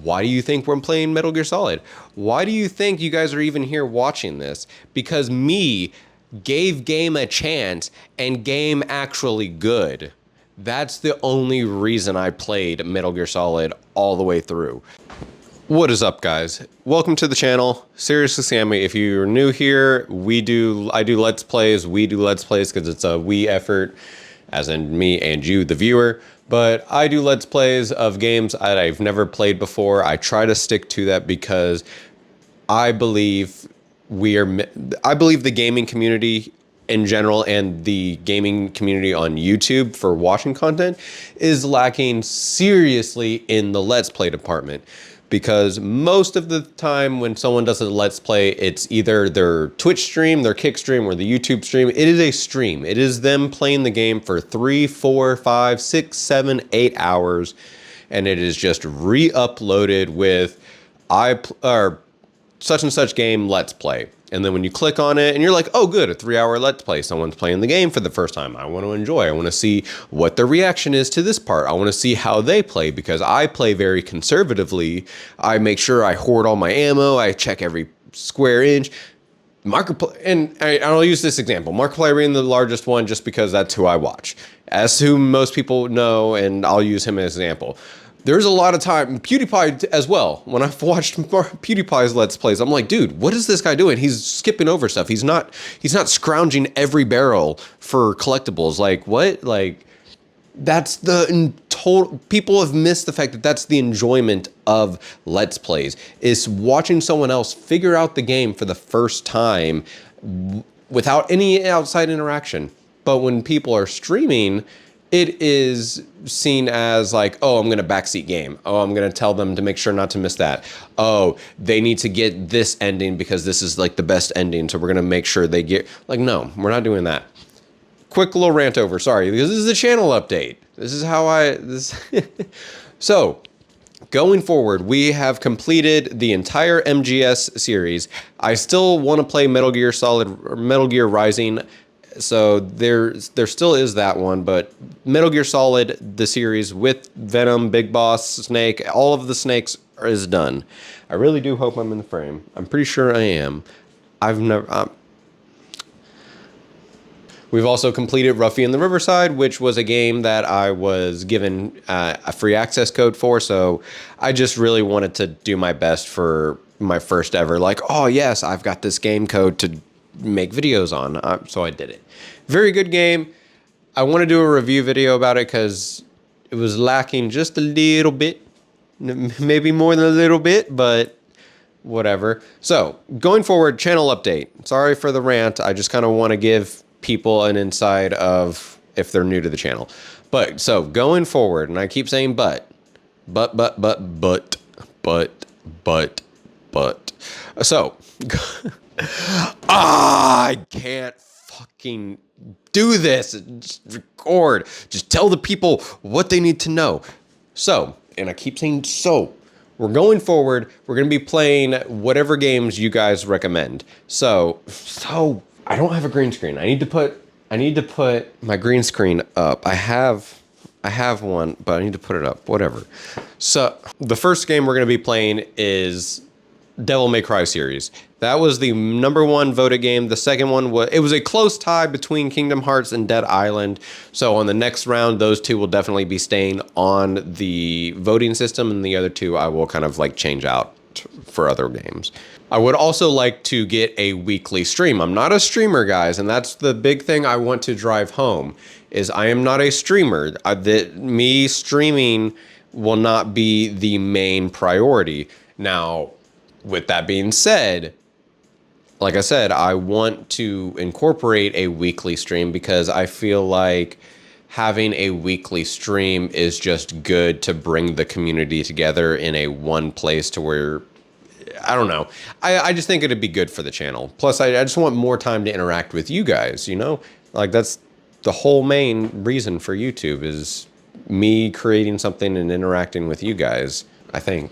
Why do you think we're playing Metal Gear Solid? Why do you think you guys are even here watching this? Because me gave game a chance and game actually good. That's the only reason I played Metal Gear Solid all the way through. What is up, guys? Welcome to the channel. Seriously, Sammy. If you're new here, I do Let's Plays. We do Let's Plays because it's a we effort, as in me and you, the viewer. But I do Let's Plays of games that I've never played before. I try to stick to that because I believe I believe the gaming community in general and the gaming community on YouTube for watching content is lacking seriously in the Let's Play department. Because most of the time when someone does a Let's Play, it's either their Twitch stream, their Kick stream, or the YouTube stream. It is a stream. It is them playing the game for 3, 4, 5, 6, 7, 8 hours. And it is just re-uploaded with such and such game Let's Play. And then when you click on it and you're like, oh good, a 3-hour Let's Play. Someone's playing the game for the first time. I want to enjoy. I want to see what the reaction is to this part. I want to see how they play because I play very conservatively. I make sure I hoard all my ammo. I check every square inch. And I'll use this example. Markiplier being the largest one just because that's who I watch. As who most people know, and I'll use him as an example. There's a lot of time, PewDiePie as well. When I've watched PewDiePie's Let's Plays, I'm like, dude, what is this guy doing? He's skipping over stuff. He's not scrounging every barrel for collectibles. Like, what? Like, that's the total, people have missed the fact that that's the enjoyment of Let's Plays, is watching someone else figure out the game for the first time without any outside interaction. But when people are streaming, it is seen as like, oh, I'm going to backseat game. Oh, I'm going to tell them to make sure not to miss that. Oh, they need to get this ending because this is like the best ending. So we're going to make sure they get, like, no, we're not doing that. Quick little rant over. Sorry, because this is a channel update. This is how So going forward, we have completed the entire MGS series. I still want to play Metal Gear Solid, or Metal Gear Rising. So there still is that one, but Metal Gear Solid, the series with Venom, Big Boss, Snake, all of the snakes is done. I really do hope I'm in the frame. I'm pretty sure I am. We've also completed Ruffy in the Riverside, which was a game that I was given a free access code for, so I just really wanted to do my best for my first ever, like, oh yes, I've got this game code to make videos on, so I did it. Very good game. I want to do a review video about it because it was lacking just a little bit, maybe more than a little bit, but whatever. So going forward, channel update. Sorry for the rant. I just kind of want to give people an insight of if they're new to the channel. But so going forward, and I keep saying but. So I can't fucking do this. Just record. Just tell the people what they need to know. So, and I keep saying so. We're going forward. We're going to be playing whatever games you guys recommend. So I don't have a green screen. I need to put my green screen up. I have one, but I need to put it up. Whatever. So the first game we're going to be playing is Devil May Cry series. That was the #1 voted game. The second one was a close tie between Kingdom Hearts and Dead Island. So on the next round, those two will definitely be staying on the voting system, and the other two I will kind of like change out for other games. I would also like to get a weekly stream. I'm not a streamer, guys, and that's the big thing I want to drive home, is I am not a streamer. Me streaming will not be the main priority. Now, with that being said, like I said, I want to incorporate a weekly stream because I feel like having a weekly stream is just good to bring the community together in a one place to where, I don't know. I just think it'd be good for the channel. Plus, I just want more time to interact with you guys, you know? Like, that's the whole main reason for YouTube, is me creating something and interacting with you guys, I think.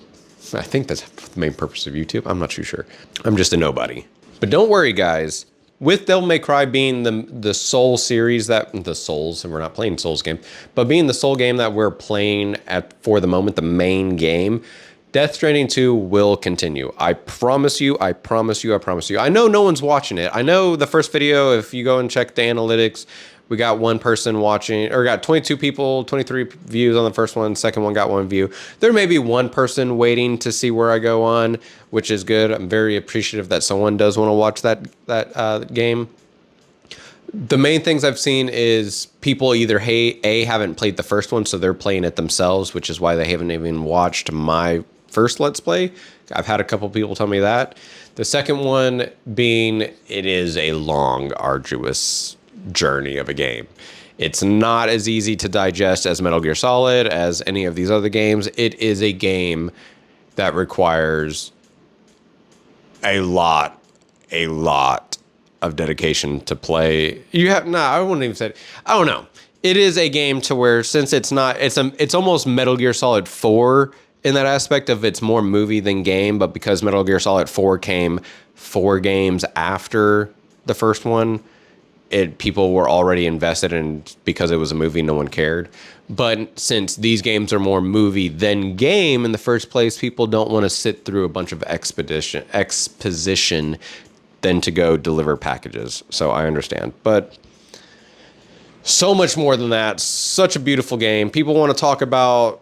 I think that's the main purpose of YouTube. I'm not too sure. I'm just a nobody. But don't worry, guys. With Devil May Cry being the sole series and we're not playing Souls game, but being the sole game that we're playing for the moment, the main game, Death Stranding 2 will continue. I promise you, I promise you, I promise you. I know no one's watching it. I know the first video, if you go and check the analytics, we got one person watching, or got 22 people, 23 views on the first one. Second one got 1 view. There may be one person waiting to see where I go on, which is good. I'm very appreciative that someone does want to watch that game. The main things I've seen is people either haven't played the first one, so they're playing it themselves, which is why they haven't even watched my first Let's Play. I've had a couple people tell me that. The second one being it is a long, arduous journey of a game. It's not as easy to digest as Metal Gear Solid, as any of these other games. It is a game that requires a lot of dedication to play. I wouldn't even say, I don't know. It is a game to where, since it's almost Metal Gear Solid 4 in that aspect of it's more movie than game, but because Metal Gear Solid 4 came 4 games after the first one, people were already invested in, because it was a movie, no one cared. But since these games are more movie than game in the first place, people don't want to sit through a bunch of exposition than to go deliver packages. So I understand. But so much more than that. Such a beautiful game. People want to talk about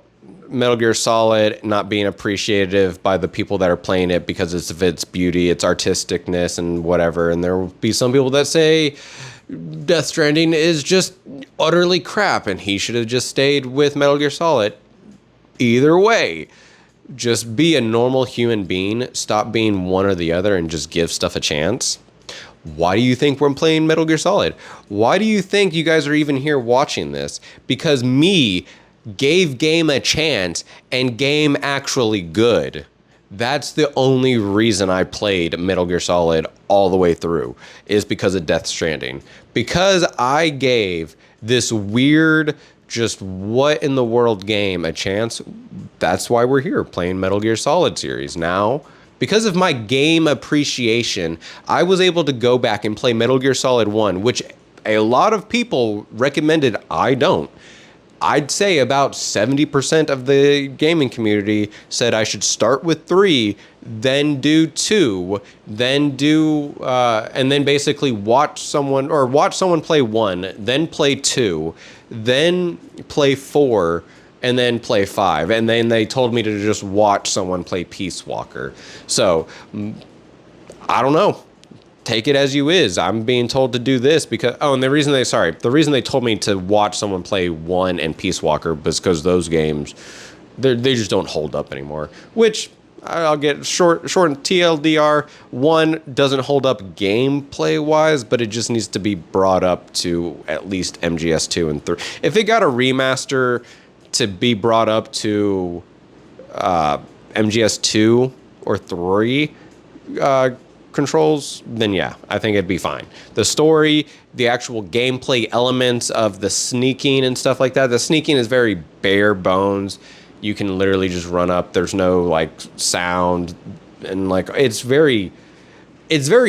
Metal Gear Solid not being appreciative by the people that are playing it because of its beauty, its artisticness, and whatever. And there will be some people that say Death Stranding is just utterly crap and he should have just stayed with Metal Gear Solid. Either way, just be a normal human being. Stop being one or the other and just give stuff a chance. Why do you think we're playing Metal Gear Solid? Why do you think you guys are even here watching this? Because me gave game a chance and game actually good. That's the only reason I played Metal Gear Solid all the way through, is because of Death Stranding. Because I gave this weird, just what in the world game a chance. That's why we're here playing Metal Gear Solid series. Now, because of my game appreciation, I was able to go back and play Metal Gear Solid 1, which a lot of people recommended I don't. I'd say about 70% of the gaming community said I should start with 3, then do 2, then do, and then basically watch someone play 1, then play 2, then play 4, and then play 5. And then they told me to just watch someone play Peace Walker. So, I don't know. Take it as you is. I'm being told to do this because, and the reason they told me to watch someone play 1 and Peace Walker was because those games, they just don't hold up anymore. Which, I'll get short TLDR, 1 doesn't hold up gameplay wise, but it just needs to be brought up to at least MGS 2 and 3. If it got a remaster to be brought up to MGS 2 or 3 controls, then yeah, I think it'd be fine. The story, the actual gameplay elements of the sneaking and stuff like that, the sneaking is very bare bones. You can literally just run up. There's no like sound, and like it's very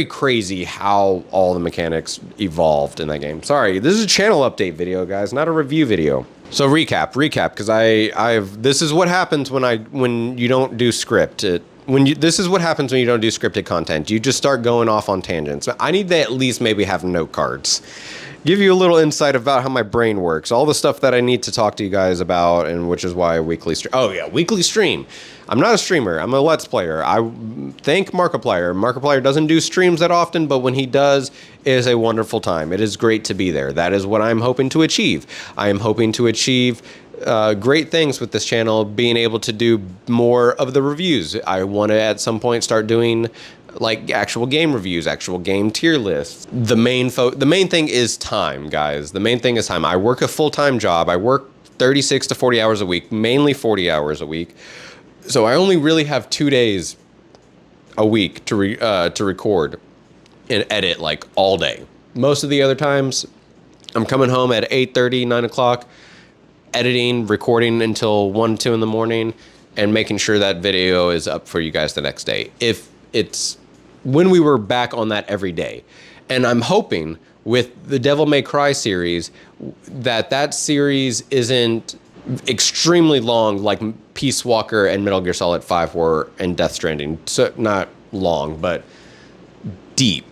crazy how all the mechanics evolved in that game. Sorry, this is a channel update video, guys, not a review video. So recap, because this is what happens when you don't do script. This is what happens when you don't do scripted content. You just start going off on tangents. I need to at least maybe have note cards. Give you a little insight about how my brain works. All the stuff that I need to talk to you guys about, and which is why a weekly stream. Oh yeah, weekly stream. I'm not a streamer. I'm a Let's Player. I thank Markiplier. Markiplier doesn't do streams that often, but when he does, it is a wonderful time. It is great to be there. That is what I'm hoping to achieve. I am hoping to achieve great things with this channel, being able to do more of the reviews. I want to at some point start doing like actual game reviews, actual game tier lists. The main thing is time, guys. The main thing is time. I work a full-time job. I work 36 to 40 hours a week, mainly 40 hours a week. So I only really have 2 days a week to record and edit like all day. Most of the other times I'm coming home at 8:30, 9 o'clock, editing, recording until 1, 2 in the morning, and making sure that video is up for you guys the next day. If it's when we were back on that every day. And I'm hoping with the Devil May Cry series that series isn't extremely long, like Peace Walker and Metal Gear Solid 5 were in Death Stranding. So not long, but deep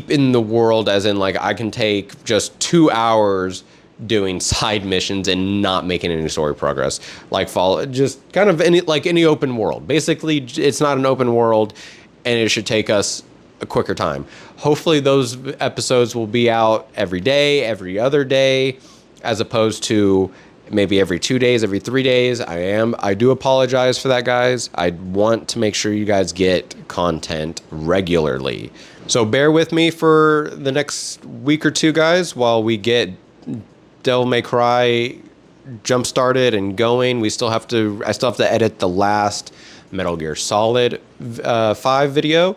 in the world, as in like I can take just 2 hours doing side missions and not making any story progress. Like follow just kind of any open world. Basically, it's not an open world, and it should take us a quicker time. Hopefully those episodes will be out every day, every other day, as opposed to maybe every 2 days, every 3 days. I do apologize for that, guys. I want to make sure you guys get content regularly. So bear with me for the next week or two, guys, while we get Devil May Cry jump started and going. I still have to edit the last Metal Gear Solid 5 video.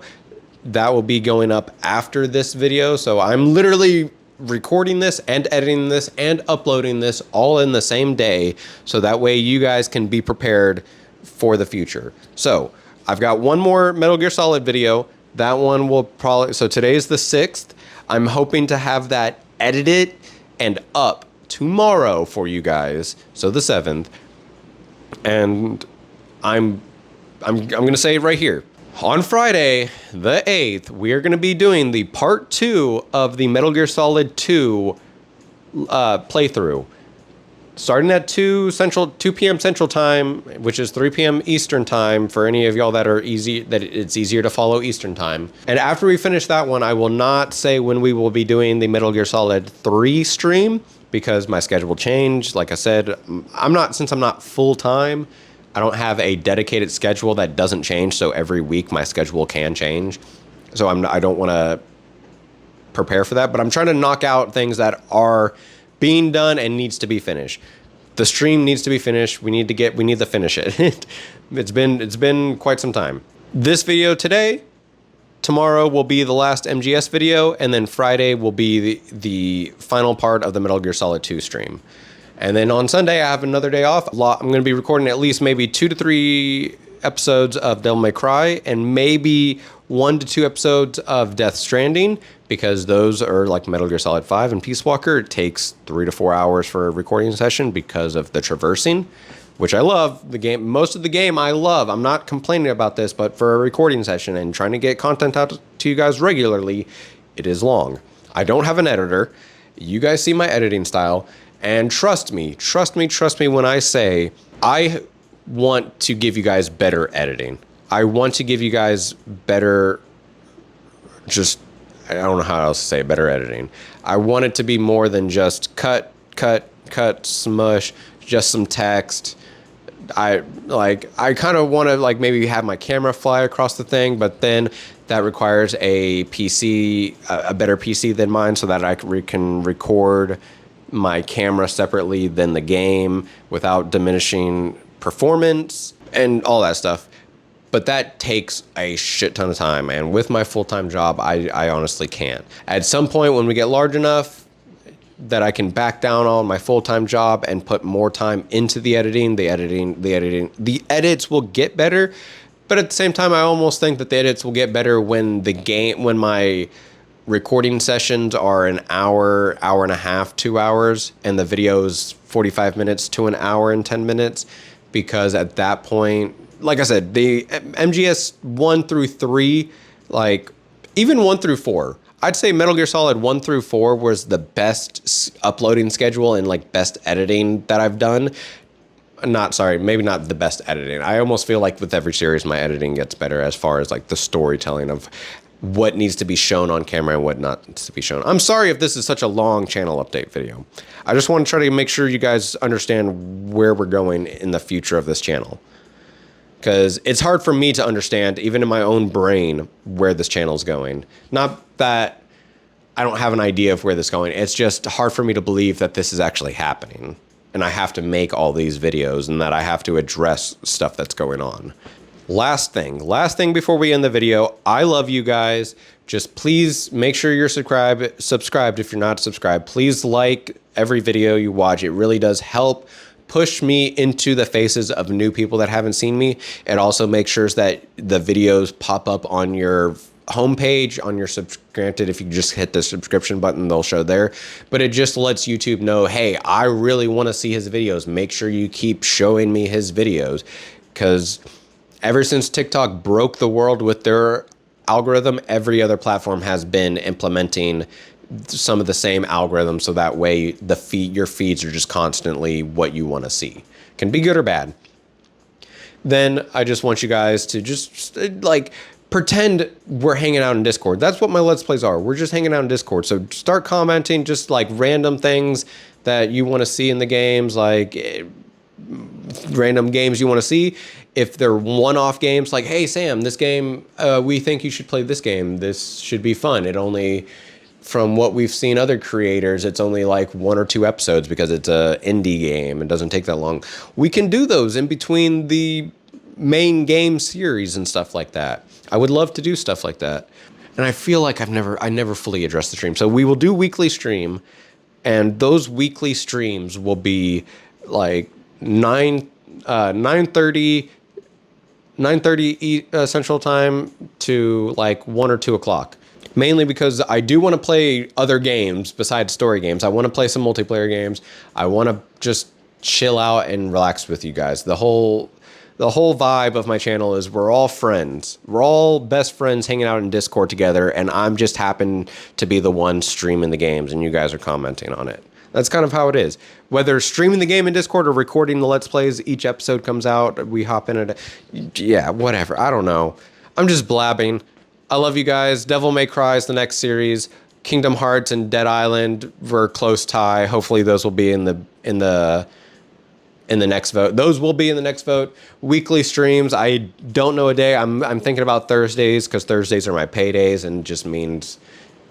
That will be going up after this video. So I'm literally recording this and editing this and uploading this all in the same day. So that way you guys can be prepared for the future. So I've got one more Metal Gear Solid video. That one will probably, so today's the 6th. I'm hoping to have that edited and up tomorrow for you guys. So the 7th. And I'm going to say it right here. On Friday, the 8th, we are going to be doing the part 2 of the Metal Gear Solid 2 playthrough. Starting at 2 p.m. Central Time, which is 3 p.m. Eastern Time for any of y'all that it's easier to follow Eastern Time. And after we finish that one, I will not say when we will be doing the Metal Gear Solid 3 stream because my schedule changed. Like I said, since I'm not full-time, I don't have a dedicated schedule that doesn't change, so every week my schedule can change. So I don't want to prepare for that, but I'm trying to knock out things that are being done and needs to be finished. The stream needs to be finished. We need to finish it. It's been quite some time. This video today, tomorrow will be the last MGS video, and then Friday will be the final part of the Metal Gear Solid 2 stream. And then on Sunday, I have another day off. I'm going to be recording at least maybe 2 to 3 episodes of Devil May Cry and maybe 1 to 2 episodes of Death Stranding, because those are like Metal Gear Solid 5 and Peace Walker. It takes 3 to 4 hours for a recording session because of the traversing, which I love. The game, most of the game I love. I'm not complaining about this, but for a recording session and trying to get content out to you guys regularly, it is long. I don't have an editor. You guys see my editing style. And trust me when I say I want to give you guys better editing. I want to give you guys better, I don't know how else to say it, better editing. I want it to be more than just cut, smush, just some text. I kind of want to like maybe have my camera fly across the thing, but then that requires a PC, a better PC than mine, so that I can record my camera separately than the game without diminishing performance and all that stuff. But that takes a shit ton of time, and with my full-time job, I honestly can't. At some point when we get large enough that I can back down on my full-time job and put more time into the editing, the edits will get better. But at the same time, I almost think that the edits will get better when my recording sessions are an hour, hour and a half, 2 hours, and the video's 45 minutes to an hour and 10 minutes. Because at that point, like I said, the MGS 1 through 3, like even 1 through 4, I'd say Metal Gear Solid 1 through 4 was the best uploading schedule and like best editing that I've done. Maybe not the best editing. I almost feel like with every series, my editing gets better as far as like the storytelling of what needs to be shown on camera and what not needs to be shown. I'm sorry if this is such a long channel update video. I just want to try to make sure you guys understand where we're going in the future of this channel. Because it's hard for me to understand, even in my own brain, where this channel is going. Not that I don't have an idea of where this is going. It's just hard for me to believe that this is actually happening. And I have to make all these videos and that I have to address stuff that's going on. Last thing before we end the video, I love you guys. Just please make sure you're subscribed if you're not subscribed. Please like every video you watch. It really does help push me into the faces of new people that haven't seen me. It also makes sure that the videos pop up on your homepage on your granted, if you just hit the subscription button, they'll show there, but it just lets YouTube know, hey, I really want to see his videos. Make sure you keep showing me his videos, because ever since TikTok broke the world with their algorithm, every other platform has been implementing some of the same algorithms, so that way your feeds are just constantly what you want to see. Can be good or bad. Then I just want you guys to just like pretend we're hanging out in Discord. That's what my Let's Plays are. We're just hanging out in Discord. So start commenting just like random things that you want to see in the games, like random games you want to see. If they're one-off games, like, hey, Sam, this game, we think you should play this game. This should be fun. It only, from what we've seen other creators, it's only like 1 or 2 episodes because it's a indie game. It doesn't take that long. We can do those in between the main game series and stuff like that. I would love to do stuff like that. And I feel like I never fully addressed the stream. So we will do weekly stream, and those weekly streams will be like 9:30 Central Time to like 1 or 2 o'clock. Mainly because I do want to play other games besides story games. I want to play some multiplayer games. I want to just chill out and relax with you guys. The whole vibe of my channel is we're all friends. We're all best friends hanging out in Discord together, and I'm just happen to be the one streaming the games, and you guys are commenting on it. That's kind of how it is. Whether streaming the game in Discord or recording the Let's Plays, each episode comes out, we hop in it. Yeah, whatever. I don't know. I'm just blabbing. I love you guys. Devil May Cry is the next series. Kingdom Hearts and Dead Island were close tie. Hopefully those will be in the next vote. Those will be in the next vote. Weekly streams. I don't know a day. I'm thinking about Thursdays, because Thursdays are my paydays, and just means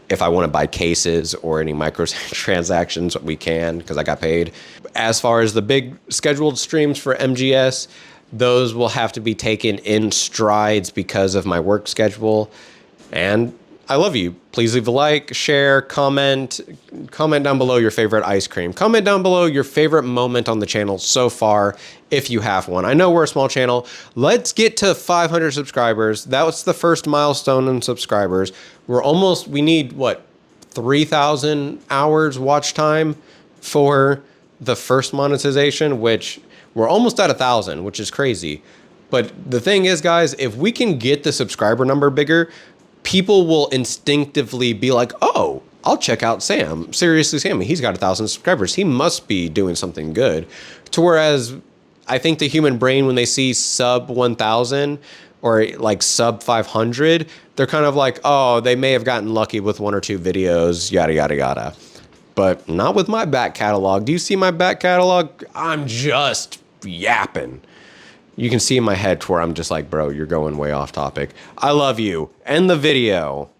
if I want to buy cases or any microtransactions, we can, because I got paid. As far as the big scheduled streams for MGS, those will have to be taken in strides because of my work schedule. And I love you. Please leave a like, share, comment down below your favorite ice cream. Comment down below your favorite moment on the channel so far, if you have one. I know we're a small channel. Let's get to 500 subscribers. That was the first milestone in subscribers. We need, what, 3,000 hours watch time for the first monetization, which we're almost at 1,000, which is crazy. But the thing is, guys, if we can get the subscriber number bigger, people will instinctively be like, oh, I'll check out Sam. Seriously, Sammy, he's got 1,000 subscribers. He must be doing something good. To whereas I think the human brain, when they see sub 1,000 or like sub 500, they're kind of like, oh, they may have gotten lucky with 1 or 2 videos, yada, yada, yada. But not with my back catalog. Do you see my back catalog? I'm just yapping. You can see in my head to where I'm just like, bro, you're going way off topic. I love you. End the video.